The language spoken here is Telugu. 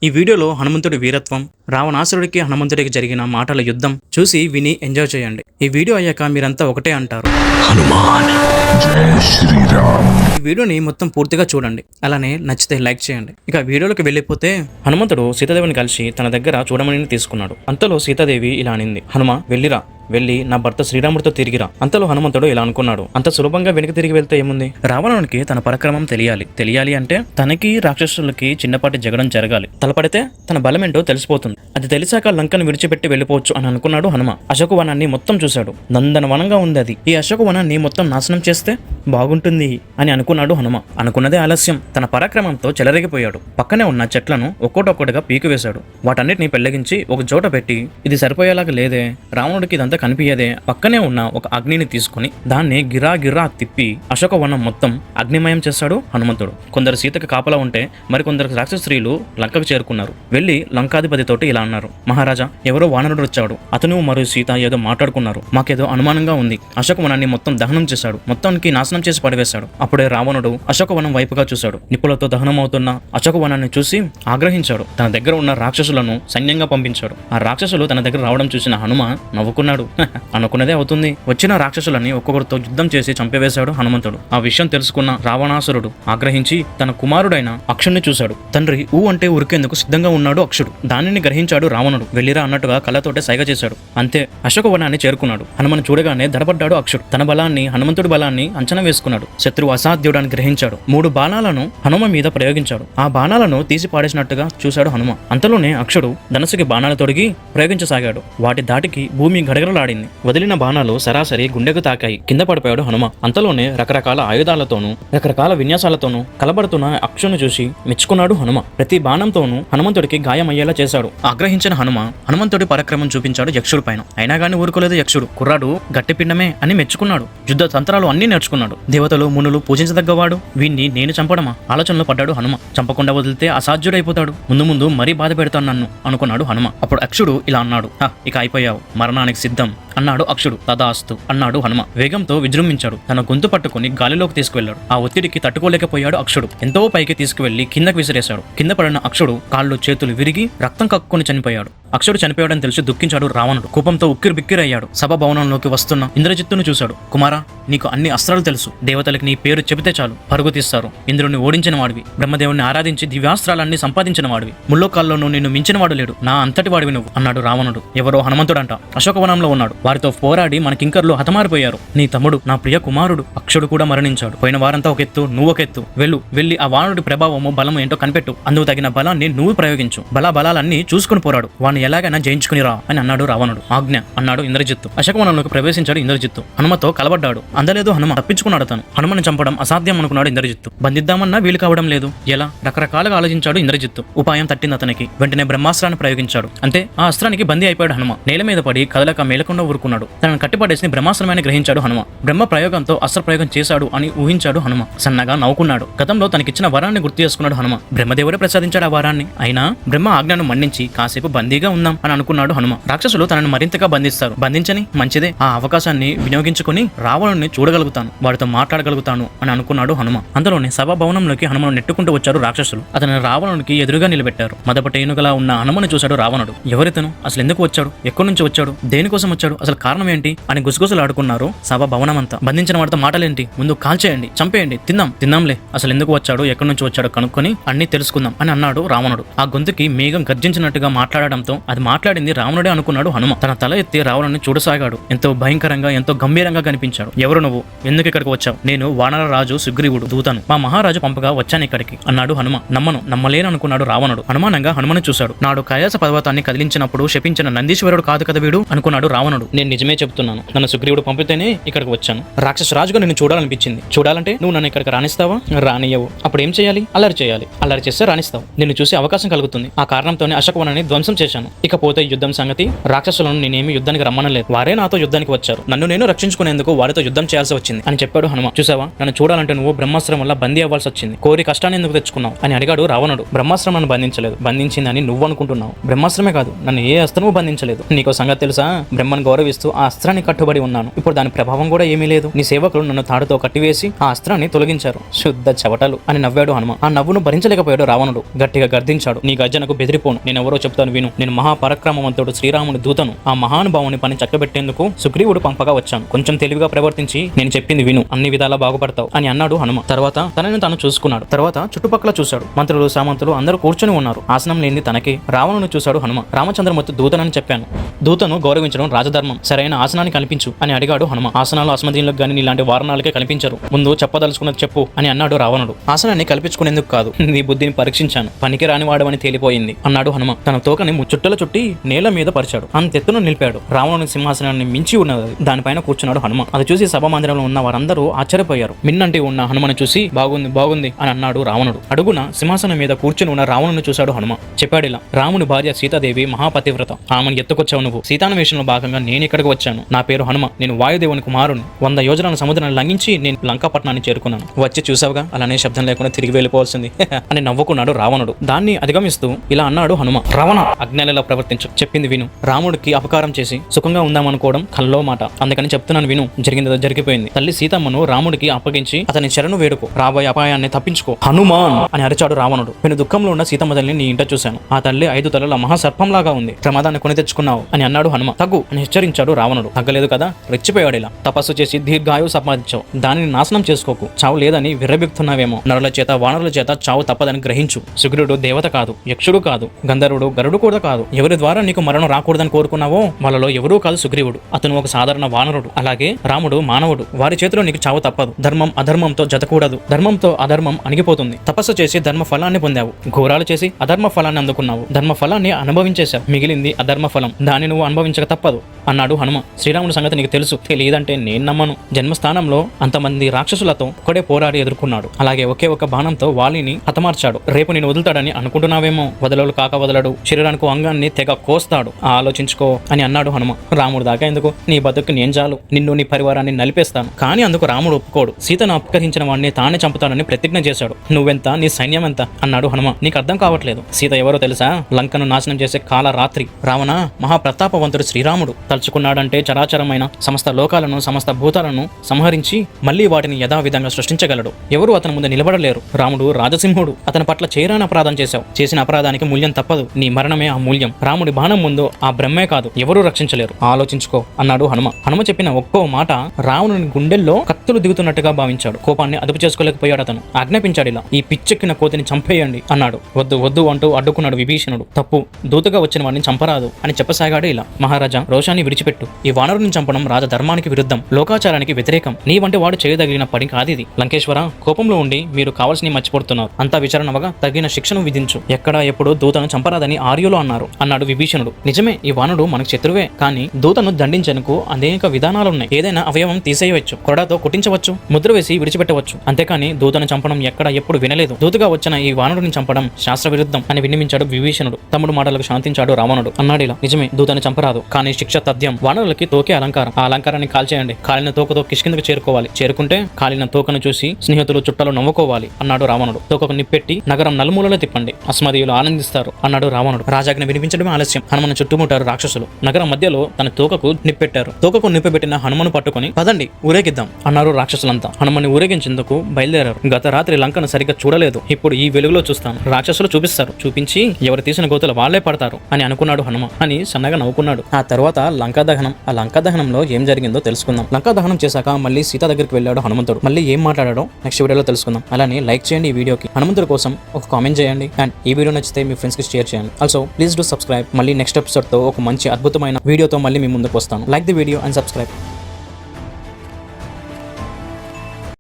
ఈ వీడియోలో హనుమంతుడి వీరత్వం, రావణాసురుడికి హనుమంతుడికి జరిగిన మాటల యుద్ధం చూసి విని ఎంజాయ్ చేయండి. ఈ వీడియో అయ్యాక మీరంతా ఒకటే అంటారు, హనుమాన్ జై శ్రీరామ్. ఈ వీడియోని మొత్తం పూర్తిగా చూడండి, అలానే నచ్చితే లైక్ చేయండి. ఇక వీడియోలోకి వెళ్ళిపోతే హనుమంతుడు సీతాదేవిని కలిసి తన దగ్గర చూడమని తీసుకున్నాడు. అంతలో సీతాదేవి ఇలా అనింది, హనుమ వెళ్ళి నా భర్త శ్రీరాముడితో తిరిగిరా. అంతలో హనుమంతుడు ఇలా అనుకున్నాడు, అంత సులభంగా వెనక్కి తిరిగి వెళ్తే ఏముంది? రావణునికి తన పరాక్రమం తెలియాలి అంటే తనకి రాక్షసులకి చిన్నపాటి జగడం జరగాలి. తలపడితే తన బలమేంటో తెలిసిపోతుంది. అది తెలిసాక లంకను విడిచిపెట్టి వెళ్ళిపోవచ్చు అని అనుకున్నాడు హనుమ. అశోకవనాన్ని మొత్తం చూశాడు. నందనవనంగా ఉంది అది. ఈ అశోకవనాన్ని మొత్తం నాశనం చేస్తే బాగుంటుంది అని అనుకున్నాడు హనుమ. అనుకున్నదే ఆలస్యం. తన పరాక్రమంతో చెలరేగిపోయాడు. పక్కనే ఉన్న చెట్లను ఒక్కొక్కటిగా పీకివేశాడు. వాటన్నిటిని పెళ్లగించి ఒక చోట పెట్టి, ఇది సరిపోయేలాగా లేదే, రావణుడికి ఇదంతా కనిపించదే, పక్కనే ఉన్న ఒక అగ్నిని తీసుకుని దాన్ని గిరా తిప్పి అశోకవనం మొత్తం అగ్నిమయం చేశాడు హనుమంతుడు. కొందరు సీతకు కాపలా ఉంటే మరికొందరు రాక్షస స్త్రీలు లంకకు చేరుకున్నారు. వెళ్లి లంకాధిపతితోటి ఇలా అన్నారు, మహారాజా, ఎవరో వానరుడు వచ్చాడు. అతను మరియు సీత ఏదో మాట్లాడుకున్నారు. మాకేదో అనుమానంగా ఉంది. అశోకవనాన్ని మొత్తం దహనం చేశాడు. మొత్తానికి నాశనం చేసి పడివేశాడు. అప్పుడే రావణుడు అశోకవనం వైపుగా చూశాడు. నిప్పులతో దహనమవుతున్న అశోకవనాన్ని చూసి ఆగ్రహించాడు. తన దగ్గర ఉన్న రాక్షసులను సైన్యంగా పంపించాడు. ఆ రాక్షసులు తన దగ్గర రావడం చూసిన హనుమ నవ్వుకున్నాడు. అనుకున్నదే అవుతుంది. వచ్చిన రాక్షసులని ఒక్కొక్కరితో యుద్ధం చేసి చంపివేశాడు హనుమంతుడు. ఆ విషయం తెలుసుకున్న రావణాసురుడు ఆగ్రహించి తన కుమారుడైన అక్షుణ్ణి చూశాడు. తండ్రి అంటే ఉరికేందుకు సిద్ధంగా ఉన్నాడు అక్షుడు. దానిని గ్రహించాడు రావణుడు. వెళ్ళిరా అన్నట్టుగా కళ్ళతోటే సైగ చేశాడు. అంతే, అశోకవనాన్ని చేరుకున్నాడు. హనుమను చూడగానే దడబడ్డాడు అక్షుడు. తన బలాన్ని, హనుమంతుడి బలాన్ని అంచనా వేసుకున్నాడు. శత్రువు అసాధ్యుడని గ్రహించాడు. 3 బాణాలను హనుమ మీద ప్రయోగించాడు. ఆ బాణాలను తీసి పాడేసినట్టుగా చూశాడు హనుమ. అంతలోనే అక్షుడు ధనస్సుకి బాణాలు తొడిగి ప్రయోగించసాగాడు. వాటి దాటికి భూమి గడగడలాడింది. వదిలిన బాణాలు సరాసరి గుండెకు తాకాయి. కింద పడిపోయాడు హనుమ. అంతలోనే రకరకాల ఆయుధాలతోనూ రకరకాల విన్యాసాలతోనూ కలబడుతున్న అక్షును చూసి మెచ్చుకున్నాడు హనుమ. ప్రతి బాణంతోనూ హనుమంతుడికి గాయమయ్యేలా చేశాడు. ఆగ్రహించిన హనుమ హనుమంతుడి పరాక్రమం చూపించాడు యక్షుడి పైన. అయినా గానీ ఊరుకోలేదు యక్షుడు. కుర్రాడు గట్టి పిండమే అని మెచ్చుకున్నాడు. యుద్ధ తంత్రాలు అన్ని నేర్చుకున్నాడు. దేవతలు మునులు పూజించదగ్గవాడు. వీణ్ణి నేను చంపడమా? ఆలోచనలో పడ్డాడు హనుమ. చంపకుండా వదిలితే అసాధ్యుడైపోతాడు. ముందు మరీ బాధ పెడతాను నన్ను అనుకున్నాడు హనుమ. అప్పుడు అక్షుడు ఇలా అన్నాడు, ఇక అయిపోయావు, మరణానికి సిద్ధం అన్నాడు అక్షుడు. తదాస్తు అన్నాడు హనుమ. వేగంతో విజృంభించాడు. తన గొంతు పట్టుకుని గాలిలోకి తీసుకువెళ్లాడు. ఆ ఒత్తిడికి తట్టుకోలేకపోయాడు అక్షుడు. ఎంతో పైకి తీసుకువెళ్లి కిందకు విసిరేశాడు. కింద పడిన అక్షుడు కాళ్ళు చేతులు విరిగి రక్తం కక్కుని చనిపోయాడు. అక్షుడు చనిపోయాడని తెలిసి దుఃఖించాడు రావణుడు. కోపంతో ఉక్కిరిబిక్కిరయ్యాడు. సభ భవనంలోకి వస్తున్న ఇంద్రజిత్తును చూశాడు. కుమారా, నీకు అన్ని అస్త్రాలు తెలుసు. దేవతలకి నీ పేరు చెబితే చాలు పరుగు తీస్తారు. ఇంద్రుడిని ఓడించిన వాడివి. బ్రహ్మదేవుని ఆరాధించి దివ్యాస్త్రాలన్నీ సంపాదించిన వాడివి. ముల్లోకాల్లోనూ నిన్ను మించిన వాడు లేడు. నా అంతటి వాడివి నువ్వు అన్నాడు రావణుడు. ఎవరో హనుమంతుడంట అశోకవనంలో ఉన్నాడు. వారితో పోరాడి మన కింకర్లు హతమారిపోయారు. నీ తమ్ముడు, నా ప్రియ కుమారుడు అక్షుడు కూడా మరణించాడు. పోయిన వారంతా ఒక ఎత్తు, నువ్వు ఒక ఎత్తు. వెళ్ళి ఆ వానరుడి ప్రభావము, బలము ఏంటో కనిపెట్టు. అందుకు తగిన బలాన్ని నువ్వు ప్రయోగించు. బలాలన్నీ చూసుకుని పోరాడు. వాడిని ఎలాగైనా జయించుకుని రా అని అన్నాడు రావణుడు. ఆజ్ఞ అన్నాడు ఇంద్రజిత్తు. అశోకవనంలోకి ప్రవేశించాడు ఇంద్రజిత్తు. హనుమతో కలబడ్డాడు. అందలేదు హనుమ. తప్పించుకున్నాడు తను. హనుమని చంపడం అసాధ్యం అనుకున్నాడు ఇంద్రజిత్తు. బంధిద్దామన్నా వీలు కావడం లేదు. ఎలా? రకరకాలుగా ఆలోచించాడు ఇంద్రజిత్తు. ఉపాయం తట్టింది అతనికి. వెంటనే బ్రహ్మాస్త్రాన్ని ప్రయోగించాడు. అంతే, ఆ అస్త్రానికి బందీ అయిపోయాడు హనుమ. నేల మీద పడి కదలక మేలకుండా ఊరుకున్నాడు. తనను కట్టిపడేసి బ్రహ్మాస్త్రమని గ్రహించాడు హనుమ. బ్రహ్మ ప్రయోగంతో అస్త్ర ప్రయోగం చేశాడు అని ఊహించాడు హనుమ. సన్నగా నవ్వుకున్నాడు. గతంలో తనకిచ్చిన వరాన్ని గుర్తు చేసుకున్నాడు హనుమ. బ్రహ్మదేవుడే ప్రసాదించాడు ఆ వరాన్ని. అయినా బ్రహ్మ ఆజ్ఞను మన్నించి కాసేపు బందీగా ఉందాం అని అనుకున్నాడు హనుమ. రాక్షసులు తనను మరింతగా బంధిస్తారు. బంధించని, మంచిదే. ఆ అవకాశాన్ని వినియోగించుకుని రావణుని చూడగలుగుతాను, వాడితో మాట్లాడగలుగుతాను అని అనుకున్నాడు హనుమ. అందులోనే సభా భవనంలోకి హనుమను నెట్టుకుంటూ వచ్చారు రాక్షసులు. అతను రావణునికి ఎదురుగా నిలబెట్టారు. మొదపట ఏనుగలా ఉన్న హనుమను చూశాడు రావణుడు. ఎవరితను? అసలు ఎందుకు వచ్చాడు? ఎక్కడి నుంచి వచ్చాడు? దేనికోసం వచ్చాడు? అసలు కారణం ఏంటి అని గుసగుసలాడుకున్నారు సభా భవనమంతా. బంధించిన వాడితో మాటలేంటి? ముందు కాల్చేయండి, చంపేయండి, తిందాంలే. అసలు ఎందుకు వచ్చాడు, ఎక్కడి నుంచి వచ్చాడో కనుక్కొని అన్ని తెలుసుకుందాం అని అన్నాడు రావణుడు. ఆ గొంతుకి మేఘం గర్జించినట్టుగా మాట్లాడడంతో అది మాట్లాడింది రావణుడే అనుకున్నాడు హనుమ. తన తల ఎత్తి రావణుని చూడసాగాడు. ఎంతో భయంకరంగా, ఎంతో గంభీరంగా కనిపించాడు. ఎవరు నువ్వు? ఎందుకు ఇక్కడికి వచ్చావు? నేను వానర రాజు సుగ్రీవుడు, దూతను. మా మహారాజు పంపగా వచ్చాను ఇక్కడికి అన్నాడు హనుమ. నమ్మలేననుకున్నాడు రావణుడు. అనుమానంగా హనుమను చూశాడు. నాడు కైలాస పర్వతాన్ని కదిలించినప్పుడు శపించిన నందీశ్వరుడు కాదు కదా వీడు అనుకున్నాడు రావణుడు. నేను నిజమే చెప్తున్నాను. నన్ను సుగ్రీవుడు పంపితేనే ఇక్కడికి వచ్చాను. రాక్షస రాజుగా నిన్ను చూడాలనిపించింది. చూడాలంటే నువ్వు నన్ను ఇక్కడికి రాణిస్తావా? రానియవు. అప్పుడు ఏం చేయాలి? అల్లరి చేయాలి. అల్లరి చేస్తే రాణిస్తావు. నిన్ను చూసి అవకాశం కలుగుతుంది. ఆ కారణంతోనే అశోకవనాన్ని ధ్వంసం చేశాను. ఇకపోతే యుద్ధం సంగతి, రాక్షసులను నేనేమి యుద్ధానికి రమ్మనలేదు, వారే నాతో యుద్ధానికి వచ్చారు, నన్ను నేను రక్షించుకునేందుకు వారితో యుద్ధం చేయాల్సి వచ్చింది అని చెప్పాడు హనుమ. చూసావా, నన్ను చూడాలంటే నువ్వు బ్రహ్మాస్త్రం వల్ల బందీ అవ్వాల్సి వచ్చింది, కోరి కష్టాన్ని ఎందుకు తెచ్చుకున్నావు అని అడిగాడు రావణుడు. బ్రహ్మాస్త్రం నన్ను బంధించలేదు, బంధించిందని నువ్వు అనుకుంటున్నావు. బ్రహ్మాస్త్రమే కాదు, నన్ను ఏ అస్త్రము బంధించలేదు. నీకో సంగతి తెలుసా, బ్రహ్మను గౌరవిస్తూ ఆ అస్త్రాన్ని కట్టుబడి ఉన్నాను. ఇప్పుడు దాని ప్రభావం కూడా ఏమీ లేదు. నీ సేవకులు నన్ను తాడుతో కట్టివేసి ఆ అస్త్రాన్ని తొలగించారు. శుద్ధ చవటలు అని నవ్వాడు హనుమ. ఆ నవ్వును భరించలేకపోయాడు రావణుడు. గట్టిగా గర్దించాడు, నీ గర్జనకు బెదిరిపోను, నేనెవరో చెప్తాను విను. నేను మహాపరాక్రమవంతుడు శ్రీరాముని దూతను. ఆ మహానుభావుని పని చక్కబెట్టేందుకు సుగ్రీవుడు పంపగా వచ్చాను. కొంచెం తెలివిగా ప్రవర్తించి నేను చెప్పింది విను, అన్ని విధాలా బాగుపడతావు అని అన్నాడు హనుమ. తర్వాత తనని తాను చూసుకున్నాడు. తర్వాత చుట్టుపక్కల చూశాడు. మంత్రులు సామంతులు అందరూ కూర్చొని ఉన్నారు. ఆసనం లేనిది తనకి. రావణుని చూశాడు హనుమ. రామచంద్రమూర్తి దూతనని చెప్పాను, దూతను గౌరవించడం రాజధర్మం, సరైన ఆసనాన్ని కల్పించు అని అడిగాడు హనుమ. ఆసనాలు అసమధీనులకు గాని ఇలాంటి వారణాలకే కల్పించరు, ముందు చెప్పదలుచుకున్నది చెప్పు అని అన్నాడు రావణుడు. ఆసనాన్ని కల్పించుకునేందుకు కాదు, నీ బుద్ధిని పరీక్షించాను, పనికి రానివాడవని తేలిపోయింది అన్నాడు హనుమ. తన తోకని చుట్టలు చుట్టి నేల మీద పరిచాడు. అంతెత్తును నిలిపాడు. రావణుని సింహాసనాన్ని మించి ఉన్నది. దానిపైన కూర్చున్నాడు హనుమ. అది చూసి సభా మందిరంలో ఉన్న వారందరూ ఆశ్చర్యపోయారు. మిన్నంటి ఉన్న హనుమను చూసి బాగుంది బాగుంది అని అన్నాడు రావణుడు. అడుగున సింహాసనం మీద కూర్చుని ఉన్న రావణుని చూశాడు హనుమ. చెప్పాడిలా, రాముని భార్య సీతాదేవి మహాపతివ్రత, ఆమెను ఎత్తుకొచ్చావు నువ్వు. సీతాన్వేషణలో భాగంగా నేను ఇక్కడికి వచ్చాను. నా పేరు హనుమ, నేను వాయుదేవుని కుమారుని. 100 యోజనాల సముద్రాన్ని లంఘించి నేను లంకాపట్నాన్ని చేరుకున్నాను. వచ్చి చూసావుగా, అలానే శబ్దం లేకుండా తిరిగి వెళ్ళిపోవాల్సింది అని నవ్వుకున్నాడు రావణుడు. దాన్ని అధిగమిస్తూ ఇలా అన్నాడు హనుమ, రావణ అజ్ఞానిలా ప్రవర్తించు, చెప్పింది విను. రాముడికి అపకారం చేసి సుఖంగా ఉందామనుకోవడం కల్లో మాట, అందుకని చెప్తున్నాను విను. జరిగిందో జరిగిపోయింది. తల్లి సీతమ్మను రాముడికి అప్పగించి అతని శరణు వేడుకో, రాబోయే అపాయాన్ని తప్పించుకో. హనుమాన్ అని అరిచాడు రావణుడు. నేను దుఃఖంలో ఉన్న సీతమ్మ తల్లిని నీ ఇంట చూశాను. ఆ తల్లి 5 తలల మహాసర్పంలాగా ఉంది, ప్రమాదాన్ని కొని తెచ్చుకున్నావు అని అన్నాడు హనుమ. తగ్గు అని హెచ్చరించాడు రావణుడు. తగ్గలేదు కదా, రెచ్చిపోయాడు. ఇలా తపస్సు చేసి దీర్ఘాయువు సంపాదించావు, దానిని నాశనం చేసుకోకు. చావు లేదని విర్రబిక్తున్నావేమో. నరుల చేత వానరుల చేత చావు తప్పదని గ్రహించు. సుగ్రీవుడు దేవత కాదు, యక్షుడు కాదు, గంధర్వుడు గరుడు కూడా కాదు. ఎవరి ద్వారా నీకు మరణం రాకూడదని కోరుకున్నావో వాళ్ళలో ఎవరూ కాదు సుగ్రీవుడు. అతను ఒక సాధారణ వానరుడు. అలాగే రాముడు మానవుడు. వారి చేతిలో నీకు చావు తప్పదు. ధర్మం అధర్మంతో జతకూడదు. ధర్మంతో అధర్మం అణిగిపోతుంది. తపస్సు చేసి ధర్మ ఫలాన్ని పొందావు, ఘోరాలు చేసి అధర్మ ఫలాన్ని అందుకున్నావు. ధర్మ ఫలాన్ని అనుభవించేశావు, మిగిలింది అధర్మ ఫలం. దాన్ని నువ్వు అనుభవించక తప్పదు అన్నాడు హనుమ. శ్రీరాముడి సంగతి నీకు తెలుసు, తెలియదంటే నేను నమ్మను. జన్మస్థానంలో అంతమంది రాక్షసులతో ఒక్కడే పోరాడి ఎదుర్కొన్నాడు. అలాగే ఒకే ఒక బాణంతో వాలిని హతమార్చాడు. రేపు నేను వదులుతాడని అనుకుంటున్నావేమో. వదలడు కాక వదలడు, శరీరానికి అంగాన్ని తెగ కోస్తాడు, ఆలోచించుకో అని అన్నాడు హనుమ. రాముడు దాకా ఎందుకు, నీ బతుకు నేను చాలు, నిన్ను నీ పరివారాన్ని నలిపేస్తాను. కానీ అందుకు రాముడు ఒప్పుకోడు. సీతను అపహరించిన వాడిని తానే చంపుతాడని ప్రతిజ్ఞ చేశాడు. నువ్వెంత, నీ సైన్యం ఎంత అన్నాడు హనుమ. నీకు అర్థం కావట్లేదు. సీత ఎవరో తెలుసా? లంకను నాశనం చేసే కాల రాత్రి రావణ మహాప్రతాపవంతుడు శ్రీరాముడు. తలుచుకున్నాడంటే చరాచరమైన సమస్త లోకాలను, సమస్త భూతాలను సంహరించి మళ్లీ వాటిని యథావిధంగా సృష్టించగలడు. ఎవరు అతని ముందు నిలబడలేరు. రాముడు రాజసింహుడు. అతని పట్ల చేయరాని అపరాధం చేశావు. చేసిన అపరాధానికి మూల్యం తప్పదు. నీ మరణమే ఆ మూల్యం. రాముడి బాణం ముందు ఆ బ్రహ్మే కాదు, ఎవరూ రక్షించలేరు. ఆలోచించుకో అన్నాడు హనుమ. హనుమ చెప్పిన ఒక్కో మాట రావణుని గుండెల్లో కత్తులు దిగుతున్నట్టుగా భావించాడు. కోపాన్ని అదుపు చేసుకోలేకపోయాడు. అతను ఆజ్ఞాపించాడు, ఇలా ఈ పిచ్చెక్కిన కోతిని చంపేయండి అన్నాడు. వద్దు వద్దు అంటూ అడ్డుకున్నాడు విభీషణుడు. తప్పు, దూతగా వచ్చిన వాడిని చంపరాదు అని చెప్పసాగాడు. ఇలా, మహారాజా రోషాన్ని విడిచిపెట్టు. ఈ వానరుని చంపడం రాజధర్మానికి విరుద్ధం, లోకాచారానికి వ్యతిరేకం. నీ వంటి వాడు చేయదగిన పని కాదిది. లంకేశ్వర, కోపంలో ఉండి మీరు కావాల్సినవి మర్చిపోతున్నారు. అంతా విచారణవగా తగిన శిక్షను విధించు. ఎక్కడ ఎప్పుడు దూతను చంపరాదని ఆర్యులు అన్నాడు విభీషణుడు. నిజమే, ఈ వానుడు మనకు శత్రువే. కానీ దూతను దండించేందుకు అనేక విధానాలున్నాయి. ఏదైనా అవయవం తీసేయవచ్చు, కొరడాతో కుట్టించవచ్చు, ముద్ర వేసి విడిచిపెట్టవచ్చు. అంతేకాని దూతను చంపడం ఎక్కడ ఎప్పుడు వినలేదు. దూతగా వచ్చిన ఈ వానుడిని చంపడం శాస్త్ర విరుద్ధం అని విన్నవించాడు విభీషణుడు. తమ్ముడు మాటలకు శాంతించాడు రావణుడు. అన్నాడు ఇలా, నిజమే, దూతను చంపరాదు, కానీ శిక్ష తథ్యం. వానరులకి తోకే అలంకారం. ఆ అలంకారాన్ని కాల్చేయండి. కాలిన తోకతో కిష్కిందకు చేరుకోవాలి. చేరుకుంటే కాలిన తోకను చూసి స్నేహితులు చుట్టాలు నవ్వుకోవాలి అన్నాడు రావణుడు. తోకకు నిప్పెట్టి నగరం నలుమూలలో తిప్పండి, అస్మదీయులు ఆనందిస్తారు అన్నాడు రావణుడు. రాజాజ్ఞ వినిపించడమే ఆలస్యం. హనుమను చుట్టుముట్టారు రాక్షసులు. నగరం మధ్యలో తన తోకకు నిప్పెట్టారు. తోకకు నిప్పెట్టిన హనుమను పట్టుకుని పదండి ఊరేగిద్దాం అన్నారు రాక్షసులంతా. హనుమని ఊరేగించేందుకు బయలుదేరారు. గత రాత్రి లంకను సరిగ్గా చూడలేదు, ఇప్పుడు ఈ వెలుగులో చూస్తాను. రాక్షసులు చూపిస్తారు, చూపించి ఎవరు తీసిన గోతులు వాళ్లే పడతారు అని అనుకున్నాడు హనుమ. అని సన్నగా నవ్వుకున్నాడు. ఆ తర్వాత లంకా దహనం. ఆ లంకా దహనంలో ఏం జరిగిందో తెలుసుకుందాం. లంకా దహనం చేశాక మళ్ళీ సీత దగ్గరికి వెళ్ళాడు హనుమంతుడు. మళ్ళీ ఏం మాట్లాడాడో నెక్స్ట్ వీడియోలో తెలుసుకుందాం. అలానే లైక్ చేయండి ఈ వీడియోకి. హనుమంతుడి కోసం ఒక కామెంట్ చేయండి. అండ్ ఈ వీడియో నచ్చితే మీ ఫ్రెండ్స్ కి షేర్ చేయండి. Also please do subscribe. మళ్ళీ నెక్స్ట్ ఎపిసోడ్ తో ఒక మంచి అద్భుతమైన వీడియోతో మళ్ళీ మీ ముందుకు వస్తాను. Like the video and subscribe.